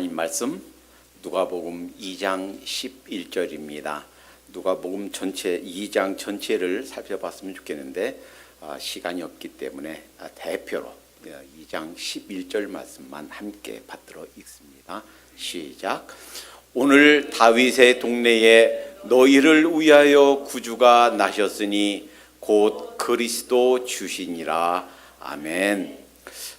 하나님 말씀 누가복음 2장 11절입니다. 누가복음 전체 2장 전체를 살펴봤으면 좋겠는데 시간이 없기 때문에 대표로 2장 11절 말씀만 함께 받들어 읽습니다. 시작. 오늘 다윗의 동네에 너희를 위하여 구주가 나셨으니 곧 그리스도 주시니라. 아멘.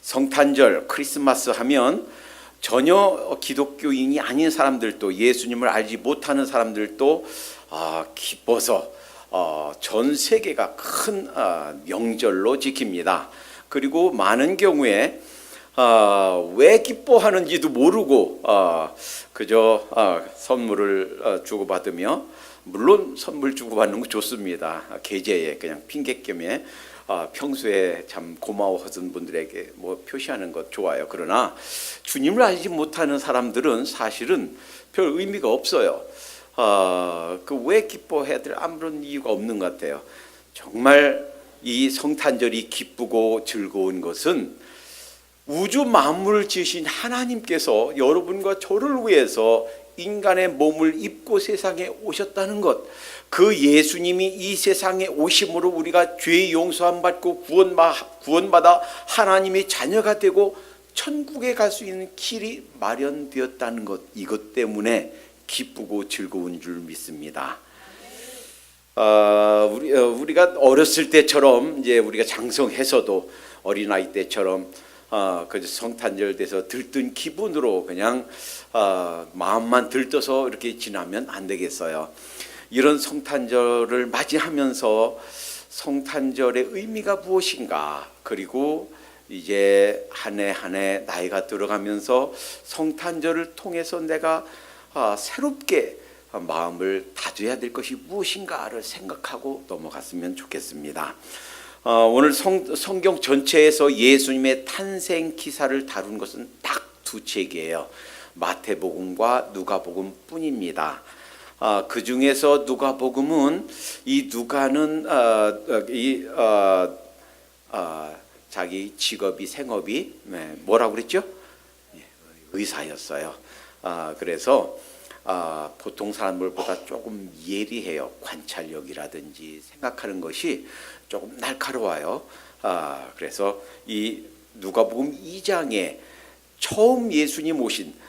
성탄절 크리스마스 하면 전혀 기독교인이 아닌 사람들도, 예수님을 알지 못하는 사람들도 기뻐서 전 세계가 큰 명절로 지킵니다. 그리고 많은 경우에 왜 기뻐하는지도 모르고 그저 선물을 주고받으며, 물론 선물 주고받는 거 좋습니다. 계제에 그냥 핑계겸에 평소에 참 고마워하던 분들에게 표시하는 것 좋아요. 그러나 주님을 알지 못하는 사람들은 사실은 별 의미가 없어요. 왜 기뻐해야 될 아무런 이유가 없는 것 같아요. 정말 이 성탄절이 기쁘고 즐거운 것은 우주 만물을 지으신 하나님께서 여러분과 저를 위해서 인간의 몸을 입고 세상에 오셨다는 것, 그 예수님이 이 세상에 오심으로 우리가 죄 용서함 받고 구원받아 하나님의 자녀가 되고 천국에 갈 수 있는 길이 마련되었다는 것, 이것 때문에 기쁘고 즐거운 줄 믿습니다. 우리가 어렸을 때처럼 이제 우리가 장성해서도 어린아이 때처럼 그 성탄절 돼서 들뜬 기분으로 그냥 마음만 들떠서 이렇게 지나면 안 되겠어요. 이런 성탄절을 맞이하면서 성탄절의 의미가 무엇인가, 그리고 이제 한 해 한 해 나이가 들어가면서 성탄절을 통해서 내가 새롭게 마음을 다져야 될 것이 무엇인가를 생각하고 넘어갔으면 좋겠습니다. 오늘 성경 전체에서 예수님의 탄생 기사를 다룬 것은 딱 두 책이에요. 마태복음과 누가복음 뿐입니다. 그 중에서 누가복음은, 이 누가는 자기 직업이, 생업이 뭐라고 그랬죠? 의사였어요. 그래서 보통 사람들보다 조금 예리해요. 관찰력이라든지 생각하는 것이 조금 날카로워요. 그래서 이 누가복음 2장에 처음 예수님 오신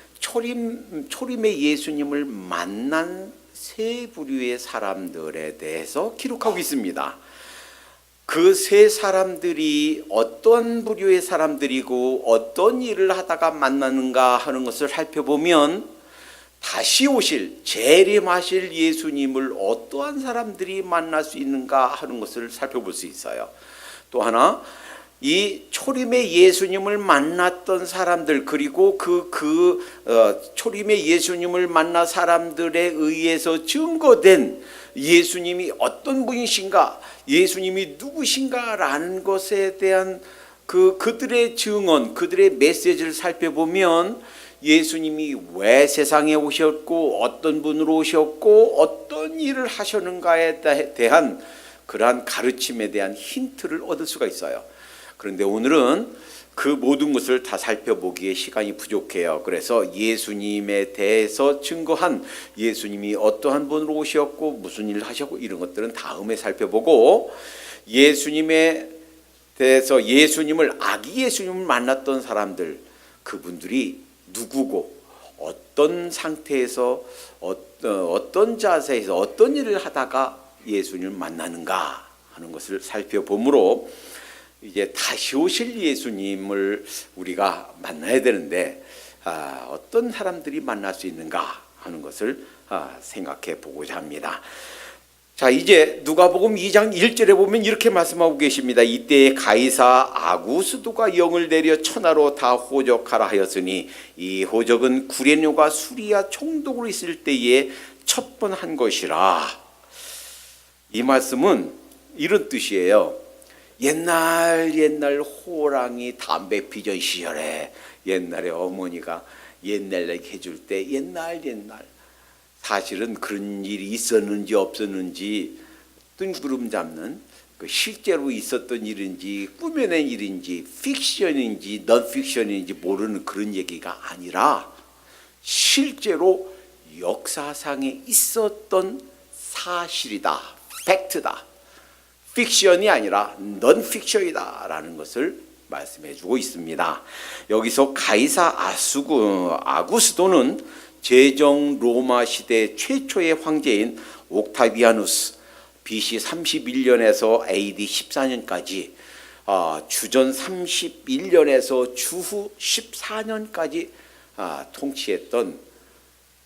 초림의 예수님을 만난 세 부류의 사람들에 대해서 기록하고 있습니다. 그 세 사람들이 어떤 부류의 사람들이고 어떤 일을 하다가 만나는가 하는 것을 살펴보면, 다시 오실, 재림하실 예수님을 어떠한 사람들이 만날 수 있는가 하는 것을 살펴볼 수 있어요. 또 하나, 이 초림의 예수님을 만났던 사람들, 그리고 초림의 예수님을 만난 사람들에 의해서 증거된 예수님이 어떤 분이신가, 예수님이 누구신가라는 것에 대한 그들의 증언, 그들의 메시지를 살펴보면, 예수님이 왜 세상에 오셨고 어떤 분으로 오셨고 어떤 일을 하셨는가에 대한 그러한 가르침에 대한 힌트를 얻을 수가 있어요. 그런데 오늘은 그 모든 것을 다 살펴보기에 시간이 부족해요. 그래서 예수님에 대해서 증거한, 예수님이 어떠한 분으로 오셨고 무슨 일을 하셨고 이런 것들은 다음에 살펴보고, 예수님에 대해서 아기 예수님을 만났던 사람들, 그분들이 누구고 어떤 상태에서 어떤 자세에서 어떤 일을 하다가 예수님을 만나는가 하는 것을 살펴보므로, 이제 다시 오실 예수님을 우리가 만나야 되는데 어떤 사람들이 만날 수 있는가 하는 것을 생각해 보고자 합니다. 자, 이제 누가복음 2장 1절에 보면 이렇게 말씀하고 계십니다. 이때에 가이사 아구스도가 영을 내려 천하로 다 호적하라 하였으니, 이 호적은 구레뇨가 수리아 총독으로 있을 때에 첫 번 한 것이라. 이 말씀은 이런 뜻이에요. 옛날 호랑이 담배 피던 시절에 옛날에 어머니가 옛날 얘기 해줄 때 옛날 사실은 그런 일이 있었는지 없었는지 뜬구름 잡는, 실제로 있었던 일인지 꾸며낸 일인지 픽션인지 넌픽션인지 모르는 그런 얘기가 아니라 실제로 역사상에 있었던 사실이다, 팩트다, 픽션이 아니라 넌 픽션이다라는 것을 말씀해주고 있습니다. 여기서 가이사 아구스도는 제정 로마 시대 최초의 황제인 옥타비아누스 BC 31년에서 AD 14년까지 주전 31년에서 주후 14년까지 통치했던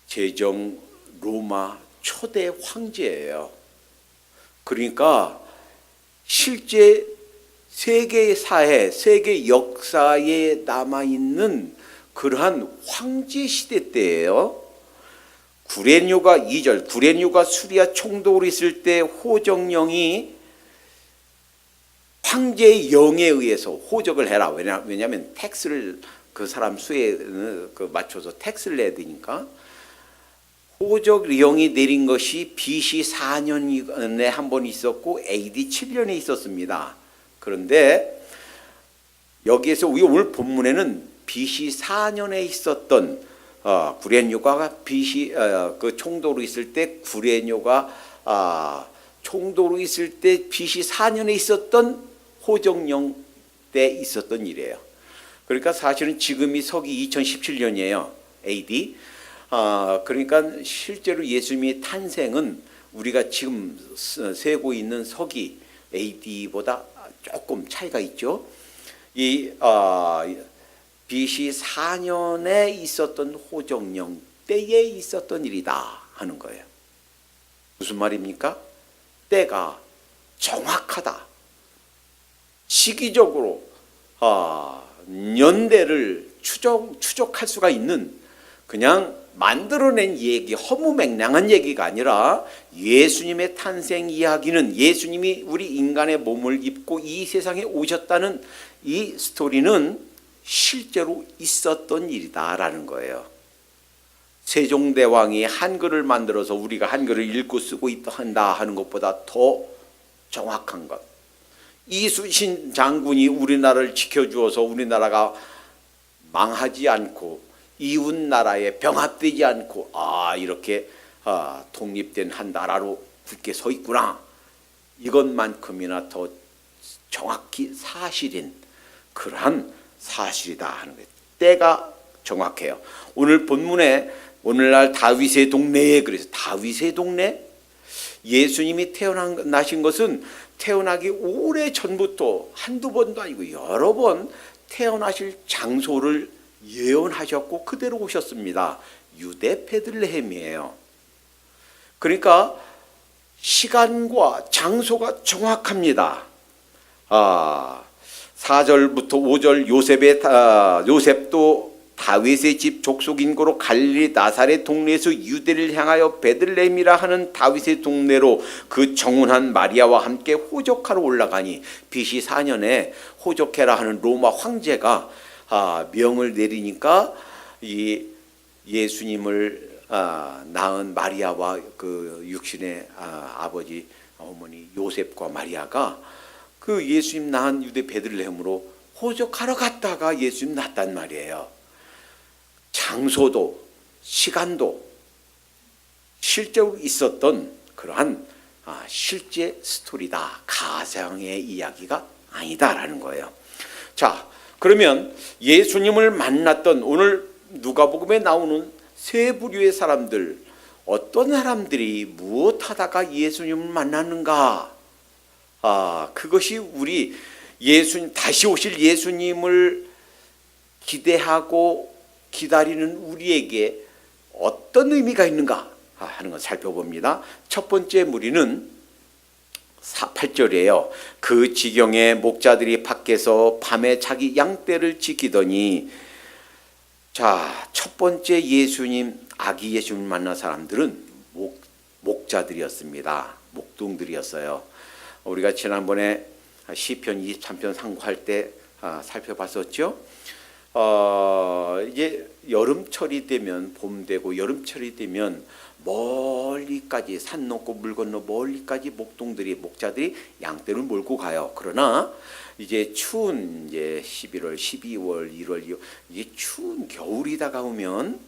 제정 로마 초대 황제예요. 그러니까 실제 세계 사회, 세계 역사에 남아있는 그러한 황제 시대 때예요. 구레뇨가 2절, 구레뇨가 수리아 총독으로 있을 때 호적령이 황제의 영에 의해서 호적을 해라. 왜냐하면 텍스를 그 사람 수에 맞춰서 텍스를 내야 되니까. 호적령이 내린 것이 BC 4년에 한 번 있었고 AD 7년에 있었습니다. 그런데 여기에서 오늘 본문에는 BC 4년에 있었던 구레뇨가 BC 그 총독으로 있을 때 구레뇨가 총독으로 있을 때 BC 4년에 있었던 호적령 때 있었던 일이에요. 그러니까 사실은 지금이 서기 2017년이에요. AD. 그러니까 실제로 예수님의 탄생은 우리가 지금 세고 있는 서기 AD보다 조금 차이가 있죠. 이 BC 4년에 있었던 호적령 때에 있었던 일이다 하는 거예요. 무슨 말입니까? 때가 정확하다. 시기적으로 연대를 추적할 수가 있는 그냥 만들어낸 얘기, 허무맹랑한 얘기가 아니라 예수님의 탄생 이야기는 예수님이 우리 인간의 몸을 입고 이 세상에 오셨다는 이 스토리는 실제로 있었던 일이다라는 거예요. 세종대왕이 한글을 만들어서 우리가 한글을 읽고 쓰고 한다 하는 것보다 더 정확한 것. 이순신 장군이 우리나라를 지켜주어서 우리나라가 망하지 않고 이웃 나라에 병합되지 않고 이렇게 독립된 한 나라로 굳게 서 있구나. 이것만큼이나 더 정확히 사실인 그러한 사실이다 하는 거예요. 때가 정확해요. 오늘 본문에 오늘날 다윗의 동네에 그래서 다윗의 동네 예수님이 태어나신 것은 태어나기 오래 전부터 한두 번도 아니고 여러 번 태어나실 장소를 예언하셨고 그대로 오셨습니다. 유대 베들레헴이에요. 그러니까 시간과 장소가 정확합니다. 4절부터 5절 요셉도 다윗의 집 족속 인구로 갈릴리 나사렛 동네에서 유대를 향하여 베들레헴이라 하는 다윗의 동네로 그 정운한 마리아와 함께 호적하러 올라가니 BC 4년에 호적해라 하는 로마 황제가 명을 내리니까 이 예수님을 낳은 마리아와 그 육신의 아버지 어머니 요셉과 마리아가 그 예수님 낳은 유대 베들레헴으로 호적하러 갔다가 예수님 낳았단 말이에요. 장소도 시간도 실제로 있었던 그러한 실제 스토리다. 가상의 이야기가 아니다라는 거예요. 자, 그러면 예수님을 만났던 오늘 누가복음에 나오는 세 부류의 사람들, 어떤 사람들이 무엇하다가 예수님을 만났는가? 그것이 우리 다시 오실 예수님을 기대하고 기다리는 우리에게 어떤 의미가 있는가 하는 걸 살펴봅니다. 첫 번째 무리는 8절이에요. 그 지경에 목자들이 밖에서 밤에 자기 양떼를 지키더니 자, 첫 번째 예수님, 아기 예수님 만난 사람들은 목자들이었습니다. 목동들이었어요. 우리가 지난번에 시편 23편 상고할 때 살펴봤었죠. 이제 여름철이 되면 봄 되고 여름철이 되면 멀리까지 산 넘고 물 건너 멀리까지 목자들이 양떼를 몰고 가요. 그러나 이제 추운 이제 11월, 12월, 1월 이게 추운 겨울이 다가오면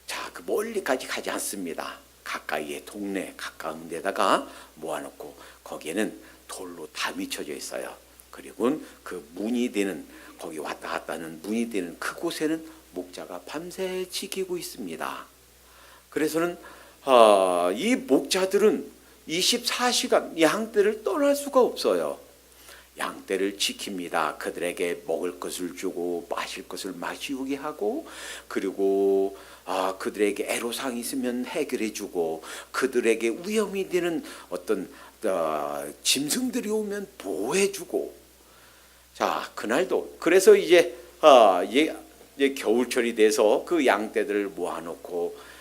자, 그 멀리까지 가지 않습니다. 가까이에 동네 가까운 데다가 모아놓고 거기에는 돌로 다 미쳐져 있어요. 그리고 그 문이 되는, 거기 왔다 갔다 하는 문이 되는 그곳에는 목자가 밤새 지키고 있습니다. 그래서는 이 목자들은 24시간 양떼를 떠날 수가 없어요. 양떼를 지킵니다. 그들에게 먹을 것을 주고 마실 것을 마시게 하고, 그리고 그들에게 애로사항이 있으면 해결해 주고, 그들에게 위험이 되는 어떤 짐승들이 오면 보호해 주고. 자, 그날도 그래서 이제 겨울철이 돼서 그 양떼들을 모아놓고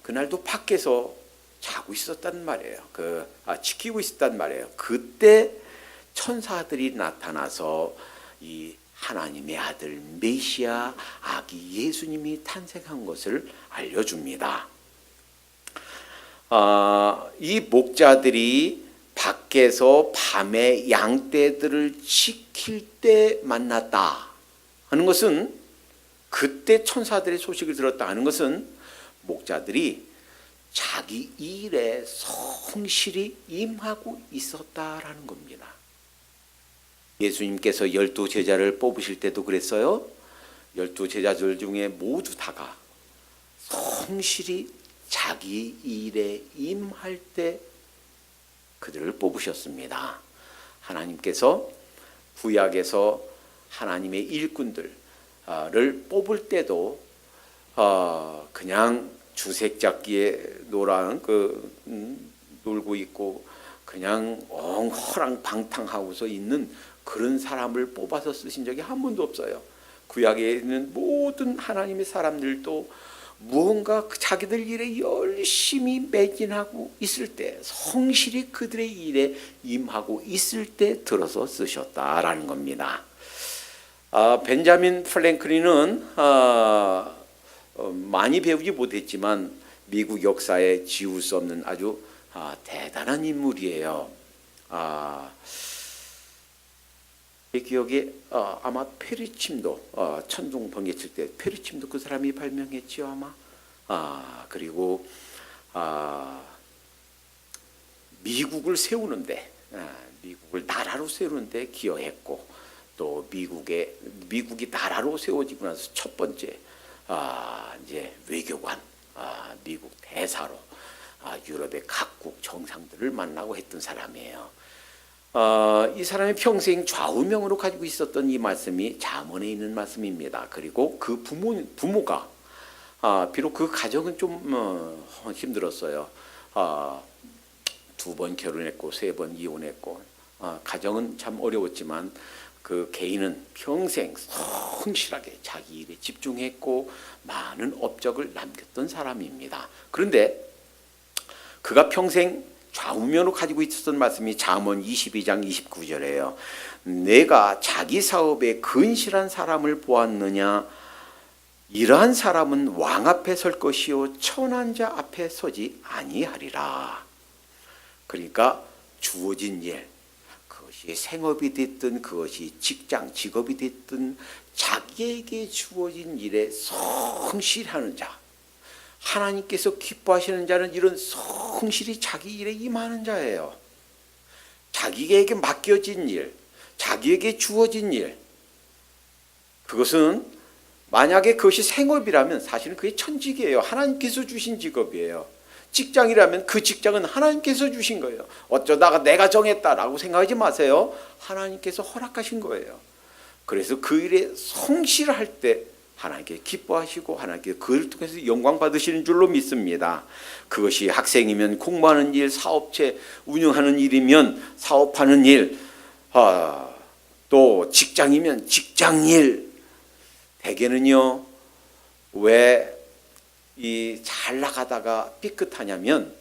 그날도 밖에서 자고 있었단 말이에요. 지키고 있었단 말이에요. 그때 천사들이 나타나서 이 하나님의 아들 메시아 아기 예수님이 탄생한 것을 알려줍니다. 이 목자들이 밖에서 밤에 양떼들을 지킬 때 만났다 하는 것은, 그때 천사들의 소식을 들었다 하는 것은 목자들이 자기 일에 성실히 임하고 있었다라는 겁니다. 예수님께서 12제자를 뽑으실 때도 그랬어요. 12제자들 중에 모두 다가 성실히 자기 일에 임할 때 그들을 뽑으셨습니다. 하나님께서 구약에서 하나님의 일꾼들을 뽑을 때도 그냥 주색잡기에 놀고 있고 그냥 엉허랑방탕하고서 있는 그런 사람을 뽑아서 쓰신 적이 한 번도 없어요. 구약에 있는 모든 하나님의 사람들도 무언가 자기들 일에 열심히 매진하고 있을 때, 성실히 그들의 일에 임하고 있을 때 들어서 쓰셨다라는 겁니다. 벤자민 프랭클린은 많이 배우지 못했지만 미국 역사에 지울 수 없는 아주 대단한 인물이에요. 제 기억에 아마 페리침도 천둥 번개 칠 때 페리침도 그 사람이 발명했지요 아마. 그리고 미국을 세우는데, 미국을 나라로 세우는데 기여했고, 또 미국이 나라로 세워지고 나서 첫 번째 이제 외교관, 미국 대사로 유럽의 각국 정상들을 만나고 했던 사람이에요. 이 사람이 평생 좌우명으로 가지고 있었던 이 말씀이 잠언에 있는 말씀입니다. 그리고 그 부모가 비록 그 가정은 좀 힘들었어요. 2번 결혼했고 3번 이혼했고, 가정은 참 어려웠지만 그 개인은 평생 성실하게 자기 일에 집중했고 많은 업적을 남겼던 사람입니다. 그런데 그가 평생 좌우명으로 가지고 있었던 말씀이 잠언 22장 29절이에요. 내가 자기 사업에 근실한 사람을 보았느냐? 이러한 사람은 왕 앞에 설 것이요 천한 자 앞에 서지 아니하리라. 그러니까 주어진 일, 그것이 생업이 됐든 그것이 직장, 직업이 됐든 자기에게 주어진 일에 성실하는 자, 하나님께서 기뻐하시는 자는 이런 성실히 자기 일에 임하는 자예요. 자기에게 맡겨진 일, 자기에게 주어진 일, 그것은 만약에 그것이 생업이라면 사실은 그게 천직이에요. 하나님께서 주신 직업이에요. 직장이라면 그 직장은 하나님께서 주신 거예요. 어쩌다가 내가 정했다라고 생각하지 마세요. 하나님께서 허락하신 거예요. 그래서 그 일에 성실할 때 하나님께 기뻐하시고 하나님께 그를 통해서 영광 받으시는 줄로 믿습니다. 그것이 학생이면 공부하는 일, 사업체 운영하는 일이면 사업하는 일, 또 직장이면 직장일. 대개는요, 왜 이 잘 나가다가 삐끗하냐면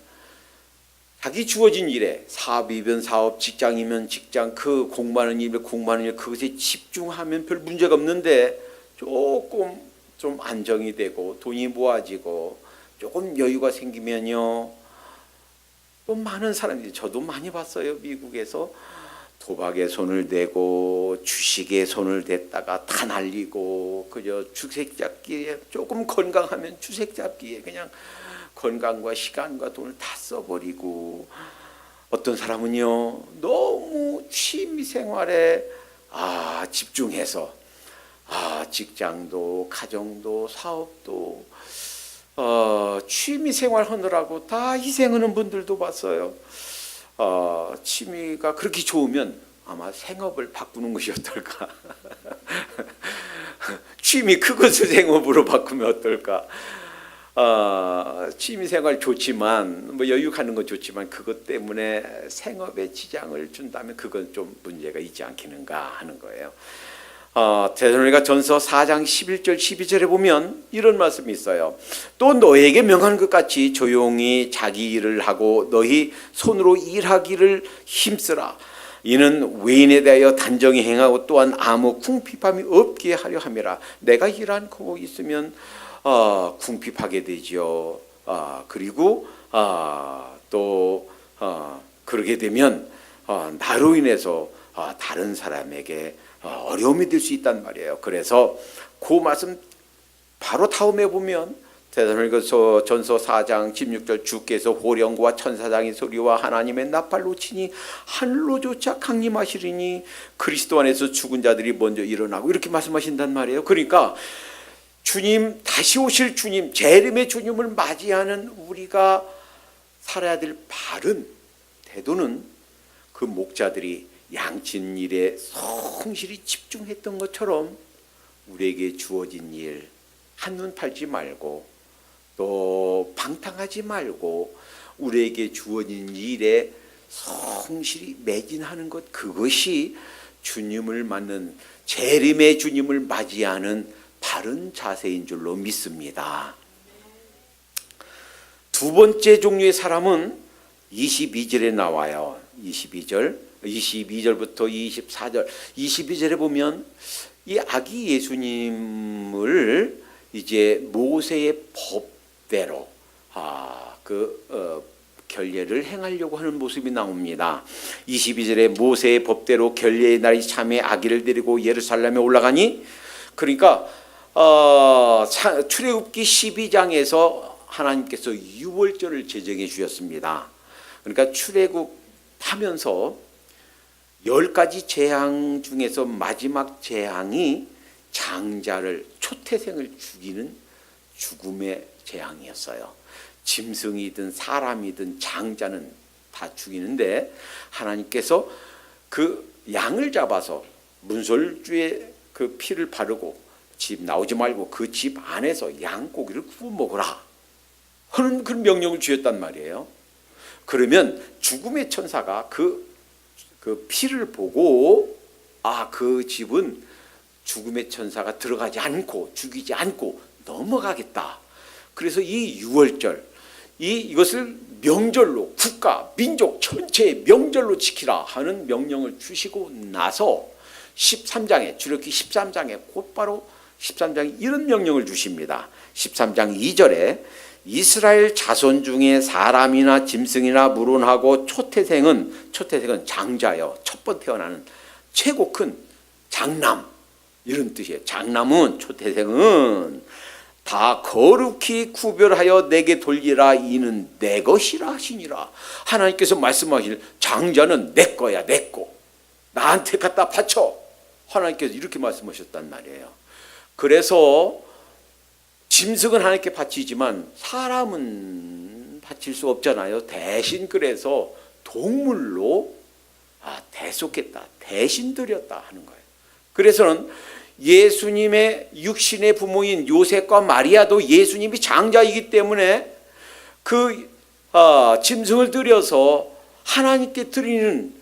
자기 주어진 일에, 사업이면 사업, 직장이면 직장, 그 공부하는 일이면 공부하는 일, 그것에 집중하면 별 문제가 없는데 조금 좀 안정이 되고 돈이 모아지고 조금 여유가 생기면요, 또 많은 사람들이, 저도 많이 봤어요. 미국에서 도박에 손을 대고 주식에 손을 댔다가 다 날리고 그저 주색 잡기에 조금 건강하면 주색 잡기에 그냥 건강과 시간과 돈을 다 써버리고, 어떤 사람은요 너무 취미생활에 집중해서 직장도 가정도 사업도 취미생활 하느라고 다 희생하는 분들도 봤어요. 취미가 그렇게 좋으면 아마 생업을 바꾸는 것이 어떨까. 취미 그것을 생업으로 바꾸면 어떨까. 취미생활 좋지만 여유 가는 건 좋지만 그것 때문에 생업에 지장을 준다면 그건 좀 문제가 있지 않겠는가 하는 거예요. 데살로니가 전서 4장 11절 12절에 보면 이런 말씀이 있어요. 또 너에게 명하는 것 같이 조용히 자기 일을 하고 너희 손으로 일하기를 힘쓰라. 이는 외인에 대하여 단정히 행하고 또한 아무 궁핍함이 없게 하려 함이라. 내가 일 않고 있으면 궁핍하게 되지요. 그리고 또 그러게 되면 나로 인해서 다른 사람에게 어려움이 될 수 있단 말이에요. 그래서 그 말씀 바로 다음에 보면 데살로니가서 전서 4장 16절 주께서 호령과 천사장의 소리와 하나님의 나팔로 치니 하늘로조차 강림하시리니 그리스도 안에서 죽은 자들이 먼저 일어나고 이렇게 말씀하신단 말이에요. 그러니까 주님, 다시 오실 주님, 재림의 주님을 맞이하는 우리가 살아야 될 바른 태도는 그 목자들이 양친 일에 성실히 집중했던 것처럼 우리에게 주어진 일 한눈 팔지 말고 또 방탕하지 말고 우리에게 주어진 일에 성실히 매진하는 것, 그것이 주님을 맞는 재림의 주님을 맞이하는 바른 자세인 줄로 믿습니다. 두 번째 종류의 사람은 22절에 나와요. 22절부터 24절. 22절에 보면 이 아기 예수님을 이제 모세의 법대로 결례를 행하려고 하는 모습이 나옵니다. 22절에 모세의 법대로 결례의 날이 참에 아기를 데리고 예루살렘에 올라가니, 그러니까 출애굽기 12장에서 하나님께서 유월절을 제정해 주셨습니다. 그러니까 출애굽하면서 10가지 재앙 중에서 마지막 재앙이 장자를, 초태생을 죽이는 죽음의 재앙이었어요. 짐승이든 사람이든 장자는 다 죽이는데 하나님께서 그 양을 잡아서 문설주에 그 피를 바르고 집 나오지 말고 그 집 안에서 양고기를 구워 먹으라 하는 그런 명령을 주셨단 말이에요. 그러면 죽음의 천사가 그 피를 보고 그 집은 죽음의 천사가 들어가지 않고 죽이지 않고 넘어가겠다. 그래서 이 유월절, 이것을 명절로 국가, 민족 전체의 명절로 지키라 하는 명령을 주시고 나서 13장에, 출애굽기 13장에 곧바로 13장에 이런 명령을 주십니다. 13장 2절에 이스라엘 자손 중에 사람이나 짐승이나 물론하고 초태생은 장자요, 첫 번 태어나는 최고 큰 장남, 이런 뜻이에요. 장남은, 초태생은 다 거룩히 구별하여 내게 돌리라. 이는 내 것이라 하시니라. 하나님께서 말씀하실 장자는 내 거야, 내 거. 나한테 갖다 바쳐. 하나님께서 이렇게 말씀하셨단 말이에요. 그래서 짐승은 하나님께 바치지만 사람은 바칠 수 없잖아요. 대신 그래서 동물로 대속했다, 대신 드렸다 하는 거예요. 그래서는 예수님의 육신의 부모인 요셉과 마리아도 예수님이 장자이기 때문에 그 짐승을 드려서 하나님께 드리는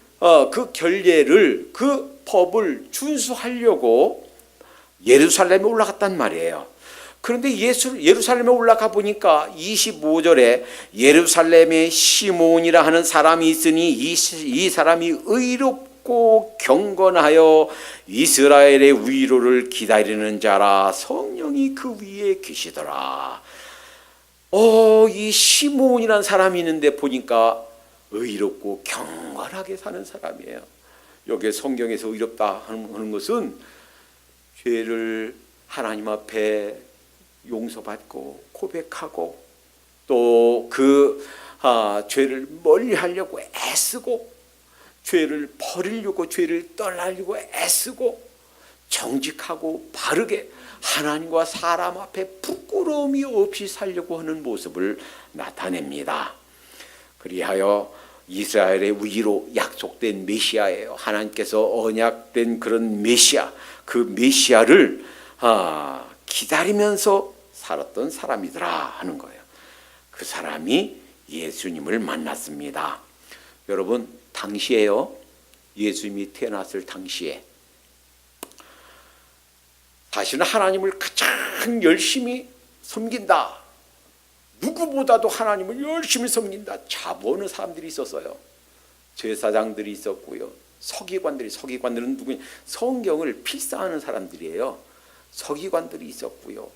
그 결례를, 그 법을 준수하려고 예루살렘에 올라갔단 말이에요. 그런데 예루살렘에 올라가 보니까 25절에 예루살렘에 시몬이라 하는 사람이 있으니 이 사람이 의롭고 경건하여 이스라엘의 위로를 기다리는 자라. 성령이 그 위에 계시더라. 이 시몬이라는 사람이 있는데 보니까 의롭고 경건하게 사는 사람이에요. 여기에 성경에서 의롭다 하는 것은 죄를 하나님 앞에 용서받고 고백하고 또 그 죄를 멀리하려고 애쓰고 죄를 버리려고 죄를 떠나려고 애쓰고 정직하고 바르게 하나님과 사람 앞에 부끄러움이 없이 살려고 하는 모습을 나타냅니다. 그리하여 이스라엘의 위로 약속된 메시아예요. 하나님께서 언약된 그런 메시아, 그 메시아를 기다리면서 살았던 사람이더라 하는 거예요. 그 사람이 예수님을 만났습니다. 여러분, 당시에요, 예수님이 태어났을 당시에 사실은 하나님을 가장 열심히 섬긴다, 누구보다도 하나님을 열심히 섬긴다 자부하는 사람들이 있었어요. 제사장들이 있었고요, 서기관들은 누구냐? 성경을 필사하는 사람들이에요. 서기관들이 있었고요,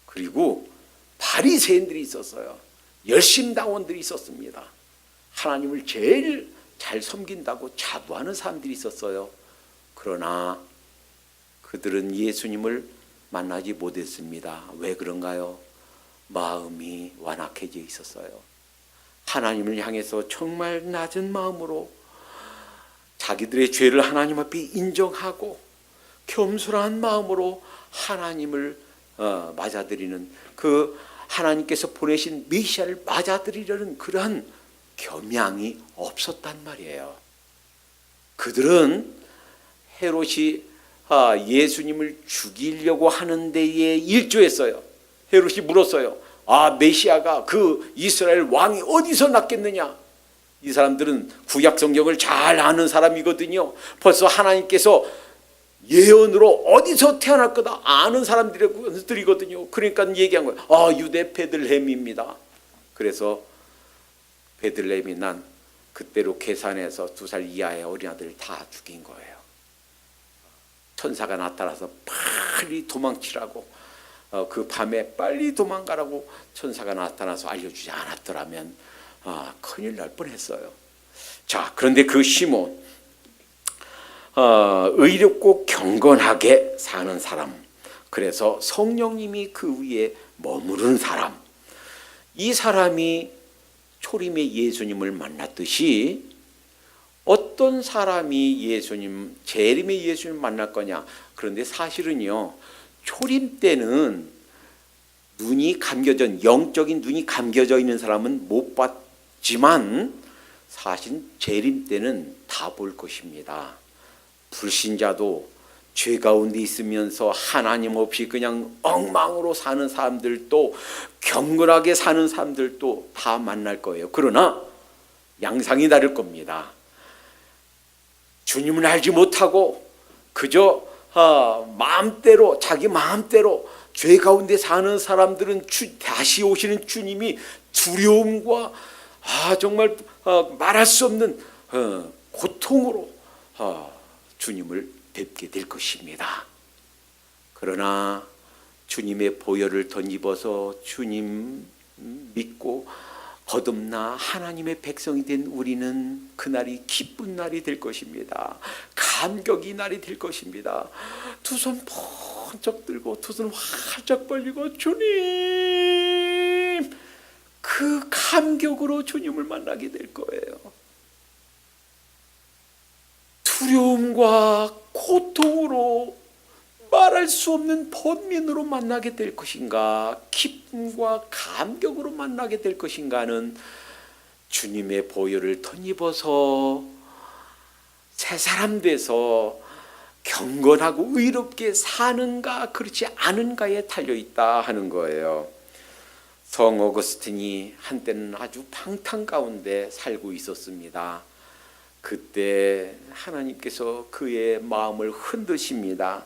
그리고 바리새인들이 있었어요. 열심당원들이 있었습니다. 하나님을 제일 잘 섬긴다고 자부하는 사람들이 있었어요. 그러나 그들은 예수님을 만나지 못했습니다. 왜 그런가요? 마음이 완악해져 있었어요. 하나님을 향해서 정말 낮은 마음으로 자기들의 죄를 하나님 앞에 인정하고 겸손한 마음으로 하나님을 맞아들이는, 그 하나님께서 보내신 메시아를 맞아들이려는 그러한 겸양이 없었단 말이에요. 그들은 헤롯이 예수님을 죽이려고 하는 데에 일조했어요. 헤롯이 물었어요. 메시아가 그 이스라엘 왕이 어디서 났겠느냐? 이 사람들은 구약 성경을 잘 아는 사람이거든요. 벌써 하나님께서 예언으로 어디서 태어날 거다 아는 사람들이거든요. 그러니까 얘기한 거예요. 유대 베들레헴입니다. 그래서 베들레헴이 난 그때로 계산해서 2살 이하의 어린아들 다 죽인 거예요. 천사가 나타나서 빨리 도망치라고, 그 밤에 빨리 도망가라고 천사가 나타나서 알려주지 않았더라면 큰일 날 뻔했어요. 자, 그런데 그 시몬, 의롭고 경건하게 사는 사람, 그래서 성령님이 그 위에 머무르는 사람, 이 사람이 초림의 예수님을 만났듯이 어떤 사람이 재림의 예수님을 만날 거냐? 그런데 사실은요, 초림 때는 눈이 감겨져, 영적인 눈이 감겨져 있는 사람은 못 봤지만 사실 재림 때는 다 볼 것입니다. 불신자도 죄 가운데 있으면서 하나님 없이 그냥 엉망으로 사는 사람들도, 경건하게 사는 사람들도 다 만날 거예요. 그러나 양상이 다를 겁니다. 주님을 알지 못하고 그저 마음대로, 자기 마음대로 죄 가운데 사는 사람들은 다시 오시는 주님이 두려움과 정말 말할 수 없는 고통으로 주님을 뵙게 될 것입니다. 그러나 주님의 보혈을 덧입어서 주님 믿고 거듭나 하나님의 백성이 된 우리는 그날이 기쁜 날이 될 것입니다. 감격의 날이 될 것입니다. 두 손 번쩍 들고 두 손 활짝 벌리고 주님, 그 감격으로 주님을 만나게 될 거예요. 두려움과 고통으로 말할 수 없는 번민으로 만나게 될 것인가, 기쁨과 감격으로 만나게 될 것인가는 주님의 보혈을 덧입어서 새 사람 돼서 경건하고 의롭게 사는가 그렇지 않은가에 달려있다 하는 거예요. 성 어거스틴이 한때는 아주 방탕 가운데 살고 있었습니다. 그때 하나님께서 그의 마음을 흔드십니다.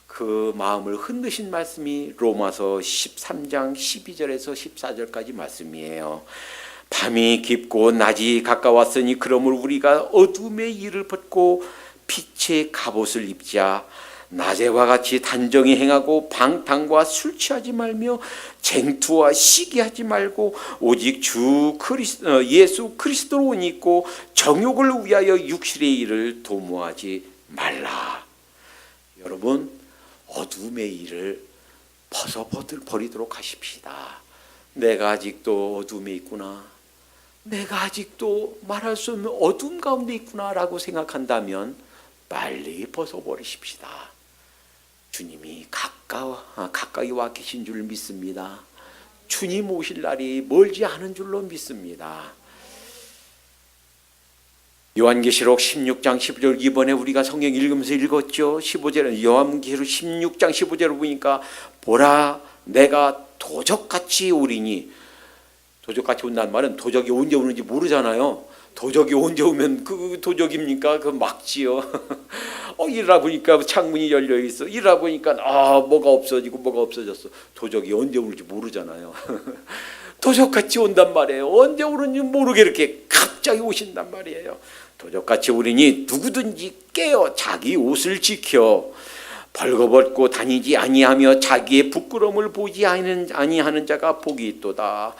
그 마음을 흔드신 말씀이 로마서 13장 12절에서 14절까지 말씀이에요. 밤이 깊고 낮이 가까웠으니 그러므로 우리가 어둠의 일을 벗고 빛의 갑옷을 입자. 낮에와 같이 단정히 행하고 방탕과 술 취하지 말며 쟁투와 시기하지 말고 오직 예수 그리스도로 옷 입고 정욕을 위하여 육실의 일을 도모하지 말라. 여러분, 어둠의 일을 벗어버리도록 하십시다. 내가 아직도 어둠에 있구나, 내가 아직도 말할 수 없는 어둠 가운데 있구나라고 생각한다면 빨리 벗어버리십시다. 주님이 가까이 와 계신 줄 믿습니다. 주님 오실 날이 멀지 않은 줄로 믿습니다. 요한계시록 16장 15절, 이번에 우리가 성경 읽으면서 읽었죠. 15절은 요한계시록 16장 15절을 보니까 보라, 내가 도적같이 오리니, 도적같이 온다는 말은 도적이 언제 오는지 모르잖아요. 도적이 언제 오면 그 도적입니까? 그 막지요. 이러다 보니까 창문이 열려 있어. 이러다 보니까 뭐가 없어지고 뭐가 없어졌어. 도적이 언제 올지 모르잖아요. 도적같이 온단 말이에요. 언제 오는지 모르게 이렇게 갑자기 오신단 말이에요. 도적같이 오리니 누구든지 깨어 자기 옷을 지켜 벌거벗고 다니지 아니하며 자기의 부끄러움을 보지 아니하는 자가 복이 있도다.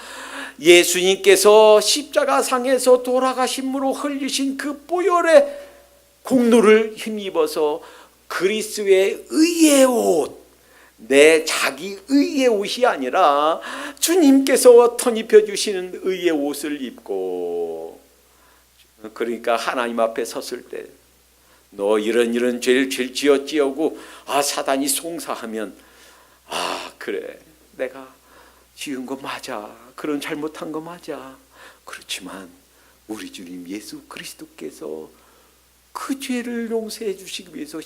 예수님께서 십자가상에서 돌아가심으로 흘리신 그 보혈의 공로를 힘입어서 그리스도의 의의 옷, 내 자기 의의 옷이 아니라 주님께서 터입혀 주시는 의의 옷을 입고, 그러니까 하나님 앞에 섰을 때 너 이런 죄를 지었지어고 사단이 송사하면 그래, 내가 지은 거 맞아, 그런 잘못한 거 맞아. 그렇지만 우리 주님 예수 그리스도께서 그 죄를 용서해 주시기 위해서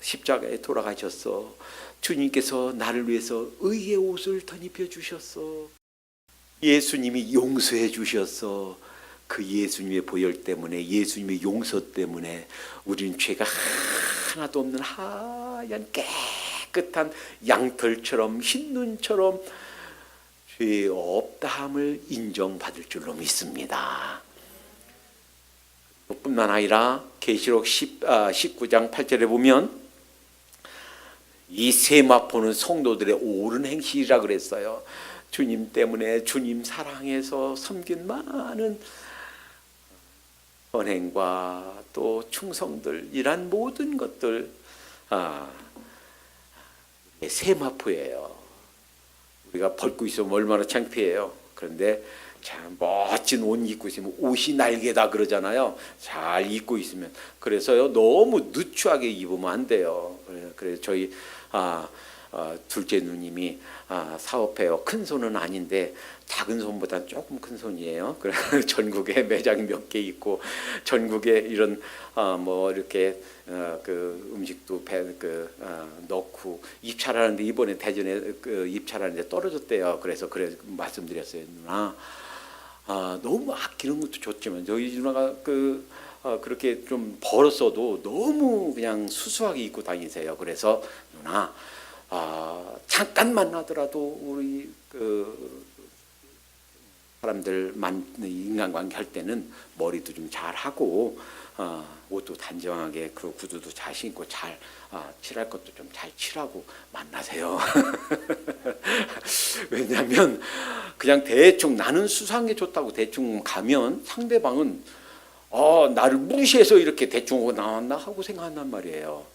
십자가에 돌아가셨어. 주님께서 나를 위해서 의의 옷을 덧입혀 주셨어. 예수님이 용서해 주셨어. 그 예수님의 보혈 때문에, 예수님의 용서 때문에 우리는 죄가 하나도 없는 하얀 깨끗한 양털처럼, 흰 눈처럼 죄 없다함을 인정받을 줄로 믿습니다. 뿐만 아니라 계시록 19장 8절에 보면 이 세마포는 성도들의 옳은 행실이라 그랬어요. 주님 때문에, 주님 사랑해서 섬긴 많은 선행과 또 충성들, 이란 모든 것들 세마포예요. 우리가 벗고 있으면 얼마나 창피해요. 그런데 참 멋진 옷 입고 있으면 옷이 날개다 그러잖아요. 잘 입고 있으면. 그래서요, 너무 누추하게 입으면 안 돼요. 그래서 저희 둘째 누님이 사업해요. 큰 손은 아닌데 작은 손보다 조금 큰 손이에요. 그래서 전국에 매장이 몇 개 있고, 전국에 이런 이렇게 그 음식도 넣고 입찰하는데, 이번에 대전에 입찰하는데 떨어졌대요. 그래서 말씀드렸어요. 누나, 너무 아끼는 것도 좋지만 저희 누나가 그렇게 좀 벌었어도 너무 그냥 수수하게 입고 다니세요. 그래서 누나, 잠깐 만나더라도 우리 사람들 인간관계 할 때는 머리도 좀 잘 하고 옷도 단정하게, 그 구두도 잘 신고, 잘 칠할 것도 좀 잘 칠하고 만나세요. 왜냐하면 그냥 대충 나는 수상한 게 좋다고 대충 가면 상대방은 나를 무시해서 이렇게 대충 오고 나왔나 하고 생각한단 말이에요.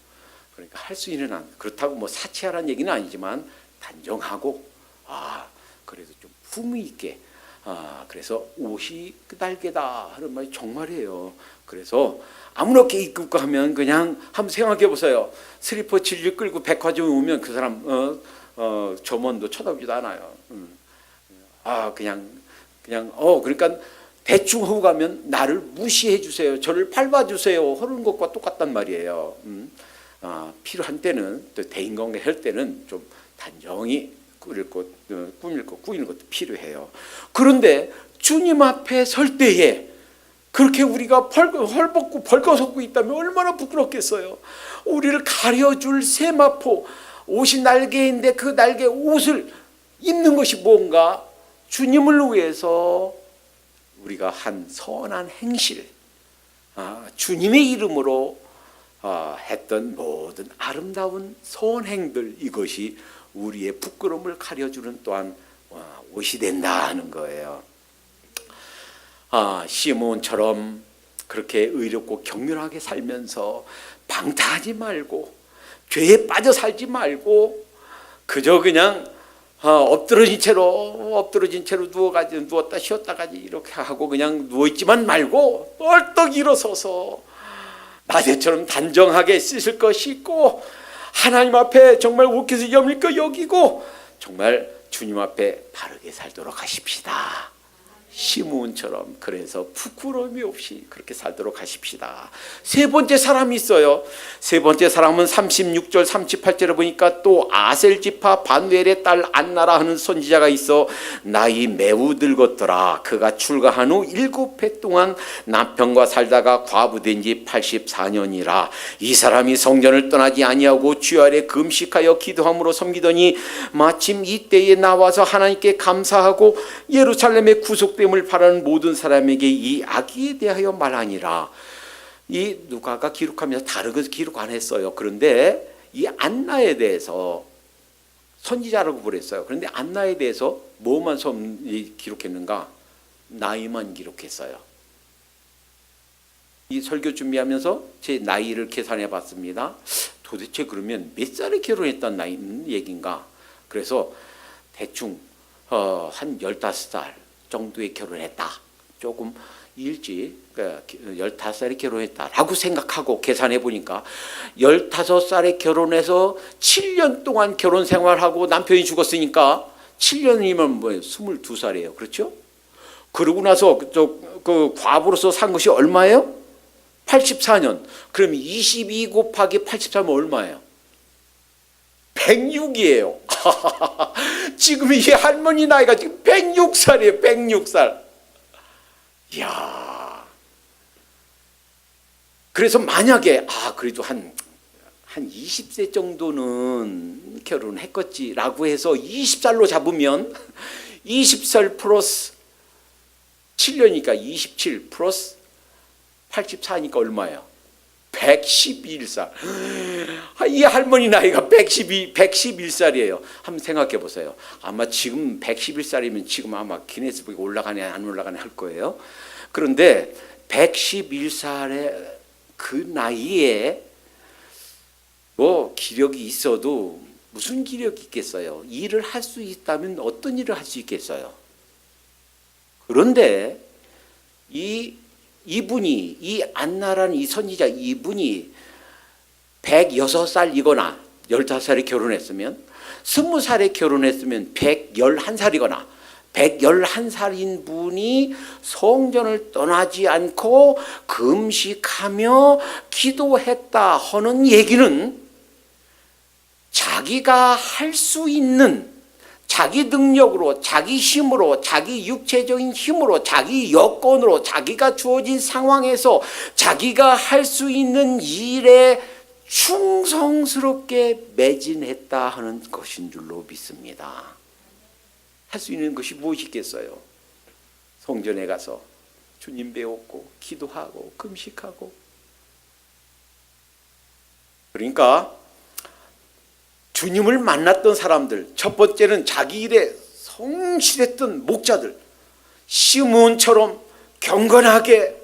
그러니까 할 수 있는 한, 그렇다고 뭐 사치하라는 얘기는 아니지만 단정하고 그래도 좀 품위 있게, 그래서 옷이 그 날개다 하는 말이 정말이에요. 그래서 아무렇게 입고 하면 그냥 한번 생각해 보세요. 슬리퍼 질질 끌고 백화점에 오면 그 사람 점원도 쳐다보지도 않아요. 그러니까 대충 하고 가면 나를 무시해 주세요, 저를 밟아 주세요 하는 것과 똑같단 말이에요. 필요한 때는, 또 대인관계 할 때는 좀 단정히 꾸밀 것도 필요해요. 그런데 주님 앞에 설 때에 그렇게 우리가 헐벗고 벌거벗고 있다면 얼마나 부끄럽겠어요. 우리를 가려줄 세마포, 옷이 날개인데 그 날개 옷을 입는 것이 뭔가? 주님을 위해서 우리가 한 선한 행실, 주님의 이름으로 했던 모든 아름다운 선행들, 이것이 우리의 부끄러움을 가려주는 또한 옷이 된다는 거예요. 시몬처럼 그렇게 의롭고 경륜하게 살면서 방탕하지 말고 죄에 빠져 살지 말고 그저 그냥 엎드러진 채로 누웠다 쉬었다가 이렇게 하고 그냥 누워있지만 말고 벌떡 일어서서 나대처럼 단정하게 씻을 거 씻고 하나님 앞에 정말 옥해서 여밀 거 여기고 정말 주님 앞에 바르게 살도록 하십시다. 시므온처럼 그래서 부끄러움이 없이 그렇게 살도록 하십시다. 세 번째 사람이 있어요. 세 번째 사람은 36절 38절에 보니까 또 아셀 지파 바누엘의 딸 안나라 하는 선지자가 있어 나이 매우 늙었더라. 그가 출가한 후 7해 동안 남편과 살다가 과부된 지 84년이라. 이 사람이 성전을 떠나지 아니하고 주 아래 금식하여 기도함으로 섬기더니 마침 이때에 나와서 하나님께 감사하고 예루살렘의 구속됨을 바라는 모든 사람에게 이 아기에 대하여 말하니라. 이 누가가 기록하면서 다르게 기록 안 했어요. 그런데 이 안나에 대해서 선지자라고 그랬어요. 그런데 안나에 대해서 뭐만 기록했는가? 나이만 기록했어요. 이 설교 준비하면서 제 나이를 계산해 봤습니다. 도대체 그러면 몇 살에 결혼했다는 나이 얘기인가? 그래서 대충 한 15살 정도에 결혼했다. 조금 일찍 15살에 결혼했다라고 생각하고 계산해 보니까 15살에 결혼해서 7년 동안 결혼 생활하고 남편이 죽었으니까 7년이면 뭐예요? 22살이에요. 그렇죠? 그러고 나서 그 과부로서 산 것이 얼마예요? 84년. 그럼 22 곱하기 84면 얼마예요? 106이에요. 지금 이 할머니 나이가 지금 106살이에요. 106살. 이야. 그래서 만약에 그래도 한 20세 정도는 결혼했겠지라고 해서 20살로 잡으면 20살 플러스 7년이니까 27 플러스 84니까 얼마예요? 111살. 이 할머니 나이가 111살이에요. 한번 생각해 보세요. 아마 지금 111살이면 지금 아마 기네스북에 올라가네 안 올라가네 할 거예요. 그런데 111살의 그 나이에 뭐 기력이 있어도 무슨 기력이 있겠어요? 일을 할 수 있다면 어떤 일을 할 수 있겠어요? 그런데 이분이 이 안나라는 이 선지자 이분이 106살이거나 15살에 결혼했으면 20살에 결혼했으면 111살이거나 111살인 분이 성전을 떠나지 않고 금식하며 기도했다 하는 얘기는 자기가 할 수 있는 자기 능력으로, 자기 힘으로, 자기 육체적인 힘으로, 자기 여건으로, 자기가 주어진 상황에서 자기가 할 수 있는 일에 충성스럽게 매진했다 하는 것인 줄로 믿습니다. 할 수 있는 것이 무엇이겠어요? 성전에 가서 주님 배웠고 기도하고 금식하고. 그러니까 주님을 만났던 사람들, 첫 번째는 자기 일에 성실했던 목자들, 시므온처럼 경건하게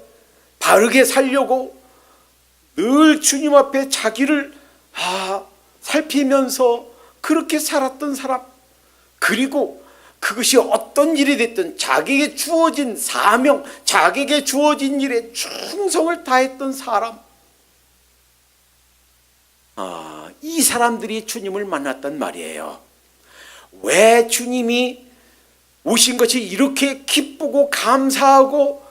바르게 살려고 늘 주님 앞에 자기를 살피면서 그렇게 살았던 사람, 그리고 그것이 어떤 일이 됐든 자기에게 주어진 사명, 자기에게 주어진 일에 충성을 다했던 사람, 이 사람들이 주님을 만났단 말이에요. 왜 주님이 오신 것이 이렇게 기쁘고 감사하고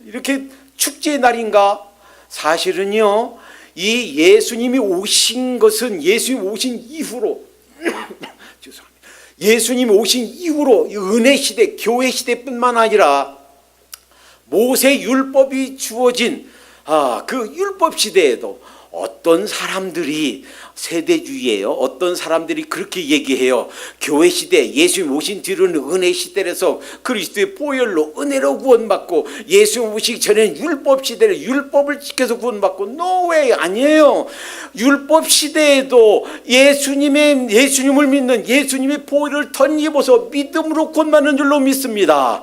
이렇게 축제의 날인가? 사실은요, 이 예수님이 오신 것은 예수님 오신 이후로 죄송합니다. 예수님이 오신 이후로 은혜 시대, 교회 시대뿐만 아니라 모세 율법이 주어진 그 율법 시대에도 어떤 사람들이 세대주의예요. 어떤 사람들이 그렇게 얘기해요. 교회 시대, 예수님 오신 뒤로는 은혜 시대라서 그리스도의 보혈로 은혜로 구원받고, 예수님 오시기 전에는 율법 시대를 율법을 지켜서 구원받고. No way, 아니에요. 율법 시대에도 예수님을 믿는, 예수님의 보혈을 덧입어서 믿음으로 구원받는 줄로 믿습니다.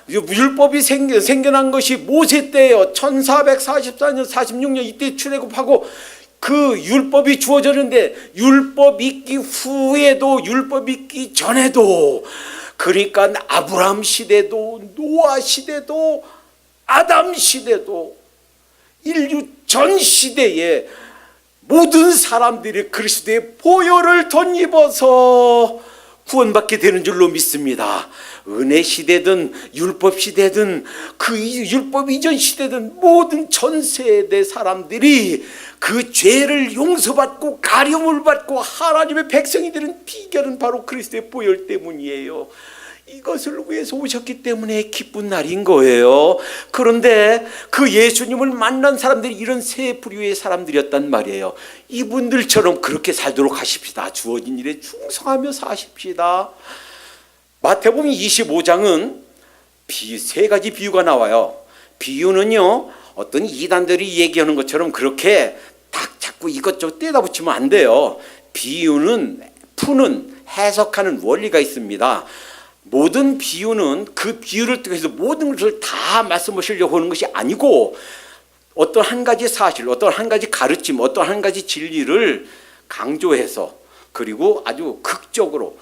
율법이 생겨난 것이 모세 때예요. 1444년 46년 이때 출애굽하고 그 율법이 주어졌는데, 율법 있기 후에도 율법 있기 전에도, 그러니까 아브라함 시대도 노아 시대도 아담 시대도 인류 전 시대에 모든 사람들이 그리스도의 보혈을 덧입어서 구원받게 되는 줄로 믿습니다. 은혜 시대든 율법 시대든 그 율법 이전 시대든 모든 전 세대 사람들이 그 죄를 용서받고 가림을 받고 하나님의 백성이 되는 비결은 바로 그리스도의 보혈 때문이에요. 이것을 위해서 오셨기 때문에 기쁜 날인 거예요. 그런데 그 예수님을 만난 사람들이 이런 세 부류의 사람들이었단 말이에요. 이분들처럼 그렇게 살도록 하십시다. 주어진 일에 충성하며 사십시다. 마태복음 25장은 세 가지 비유가 나와요. 비유는요, 어떤 이단들이 얘기하는 것처럼 그렇게 딱 자꾸 이것저것 떼다 붙이면 안 돼요. 비유는 푸는, 해석하는 원리가 있습니다. 모든 비유는 그 비유를 통해서 모든 것을 다 말씀하시려고 하는 것이 아니고, 어떤 한 가지 사실, 어떤 한 가지 가르침, 어떤 한 가지 진리를 강조해서, 그리고 아주 극적으로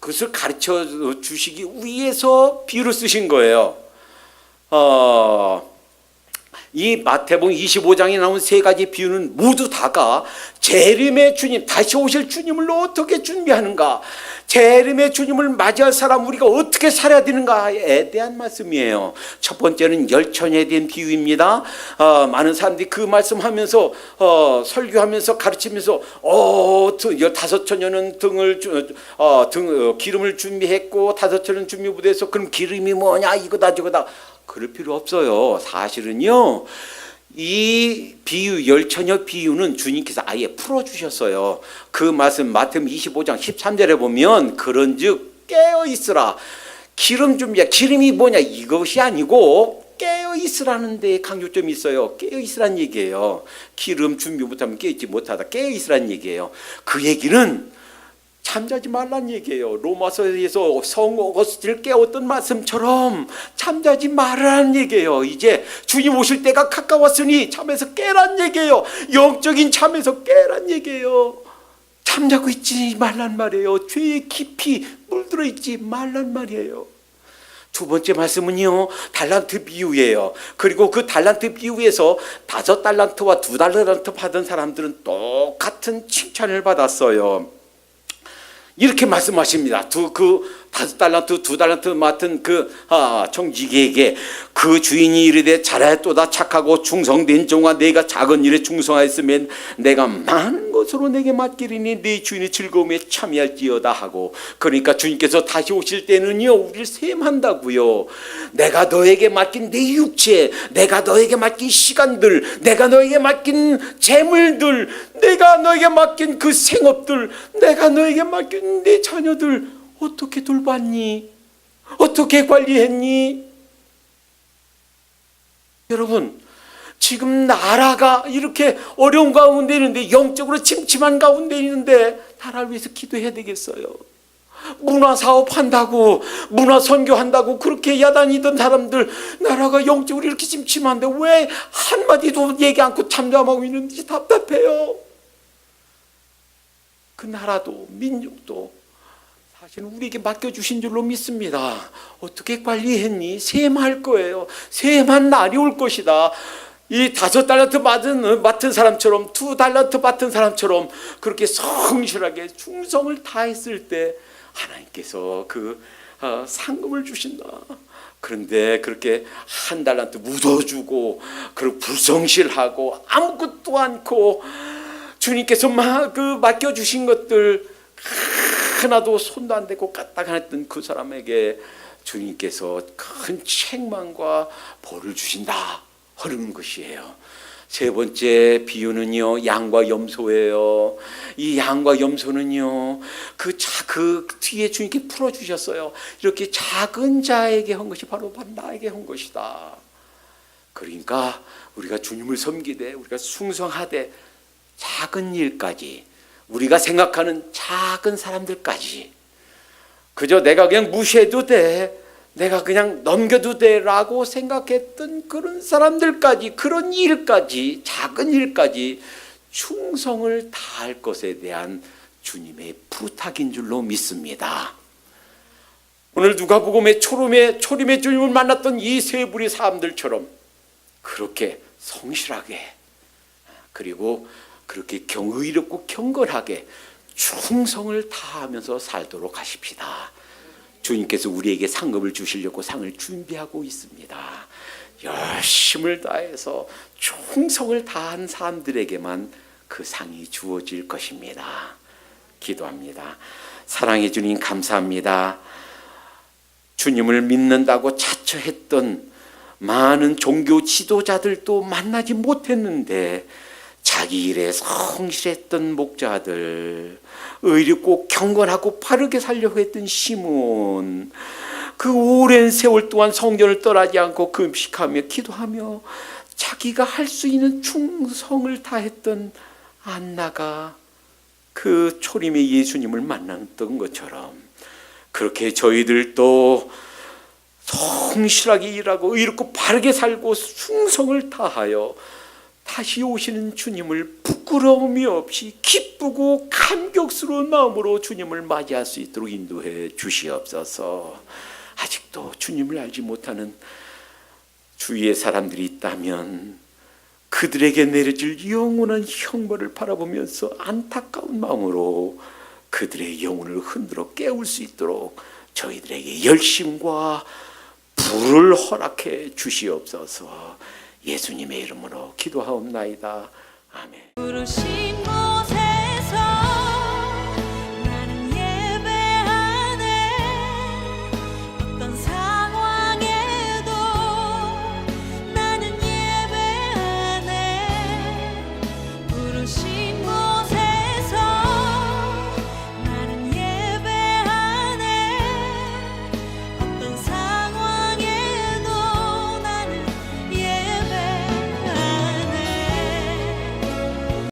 그것을 가르쳐 주시기 위해서 비유를 쓰신 거예요. 이 마태복음 25장에 나온 세 가지 비유는 모두 다가 재림의 주님, 다시 오실 주님을 어떻게 준비하는가, 재림의 주님을 맞이할 사람 우리가 어떻게 살아야 되는가에 대한 말씀이에요. 첫 번째는 열처녀에 대한 비유입니다. 많은 사람들이 그 말씀하면서 설교하면서 가르치면서 15처녀는 기름을 준비했고 5처녀는 준비 못해서 그럼 기름이 뭐냐 이거다 저거다, 그럴 필요 없어요. 사실은요, 이 비유, 열처녀 비유는 주님께서 아예 풀어주셨어요. 그 말씀 마태복음 25장 13절에 보면, 그런즉 깨어있으라. 기름 준비야. 기름이 뭐냐 이것이 아니고 깨어있으라는 데 강조점이 있어요. 깨어있으라는 얘기예요. 기름 준비 못하면 깨어있지 못하다, 깨어있으라는 얘기예요. 그 얘기는 잠자지 말란 얘기예요. 로마서에서 성 어거스틴을 깨웠던 말씀처럼 잠자지 말라는 얘기예요. 이제 주님 오실 때가 가까웠으니 잠에서 깨란 얘기예요. 영적인 잠에서 깨란 얘기예요. 잠자고 있지 말란 말이에요. 죄에 깊이 물들어 있지 말란 말이에요. 두 번째 말씀은요, 달란트 비유예요. 그리고 그 달란트 비유에서 5달란트와 2달란트 받은 사람들은 똑같은 칭찬을 받았어요. 이렇게 말씀하십니다. 그 5달란트, 2달란트 맡은 그 청지기에게 그 주인이 이르되 잘하였도다 착하고 충성된 종아, 내가 작은 일에 충성하였으면 내가 많은 것으로 내게 맡기리니 네 주인의 즐거움에 참여할지어다 하고. 그러니까 주님께서 다시 오실 때는요, 우리를 셈한다고요. 내가 너에게 맡긴 내 육체, 내가 너에게 맡긴 시간들, 내가 너에게 맡긴 재물들, 내가 너에게 맡긴 그 생업들, 내가 너에게 맡긴 내 자녀들 어떻게 돌봤니? 어떻게 관리했니? 여러분, 지금 나라가 이렇게 어려운 가운데 있는데, 영적으로 침침한 가운데 있는데 나라를 위해서 기도해야 되겠어요? 문화 사업한다고, 문화 선교한다고 그렇게 야단이던 사람들, 나라가 영적으로 이렇게 침침한데 왜 한마디도 얘기 않고 잠잠하고 있는지 답답해요. 그 나라도 민족도 사실은 우리에게 맡겨주신 줄로 믿습니다. 어떻게 관리했니? 셈할 거예요. 셈한 날이 올 것이다. 이 5달란트 맡은 사람처럼, 2달란트 맡은 사람처럼 그렇게 성실하게 충성을 다했을 때 하나님께서 그 상금을 주신다. 그런데 그렇게 1달란트 묻어주고, 그리고 불성실하고 아무것도 않고 주님께서 맡겨주신 것들 하나도 손도 안 대고 까딱 안 했던 그 사람에게 주님께서 큰 책망과 벌을 주신다 하는 것이에요. 세 번째 비유는요, 양과 염소예요. 이 양과 염소는요, 그 뒤에 주님께 풀어주셨어요. 이렇게 작은 자에게 한 것이 바로 나에게 한 것이다. 그러니까 우리가 주님을 섬기되, 우리가 충성하되, 작은 일까지, 우리가 생각하는 작은 사람들까지, 그저 내가 그냥 무시해도 돼, 내가 그냥 넘겨도 돼라고 생각했던 그런 사람들까지, 그런 일까지, 작은 일까지 충성을 다할 것에 대한 주님의 부탁인 줄로 믿습니다. 오늘 누가복음의 초림의 주님을 만났던 이 세 부리 사람들처럼 그렇게 성실하게, 그리고 그렇게 의롭고 경건하게 충성을 다하면서 살도록 하십시다. 주님께서 우리에게 상급을 주시려고 상을 준비하고 있습니다. 열심을 다해서 충성을 다한 사람들에게만 그 상이 주어질 것입니다. 기도합니다. 사랑해 주님, 감사합니다. 주님을 믿는다고 자처했던 많은 종교 지도자들도 만나지 못했는데, 자기 일에 성실했던 목자들, 의롭고 경건하고 바르게 살려고 했던 시몬, 그 오랜 세월 동안 성전을 떠나지 않고 금식하며 기도하며 자기가 할 수 있는 충성을 다했던 안나가 그 초림의 예수님을 만났던 것처럼, 그렇게 저희들도 성실하게 일하고 의롭고 바르게 살고 충성을 다하여 다시 오시는 주님을 부끄러움이 없이 기쁘고 감격스러운 마음으로 주님을 맞이할 수 있도록 인도해 주시옵소서. 아직도 주님을 알지 못하는 주위의 사람들이 있다면 그들에게 내려질 영원한 형벌을 바라보면서 안타까운 마음으로 그들의 영혼을 흔들어 깨울 수 있도록 저희들에게 열심과 불을 허락해 주시옵소서. 예수님의 이름으로 기도하옵나이다. 아멘.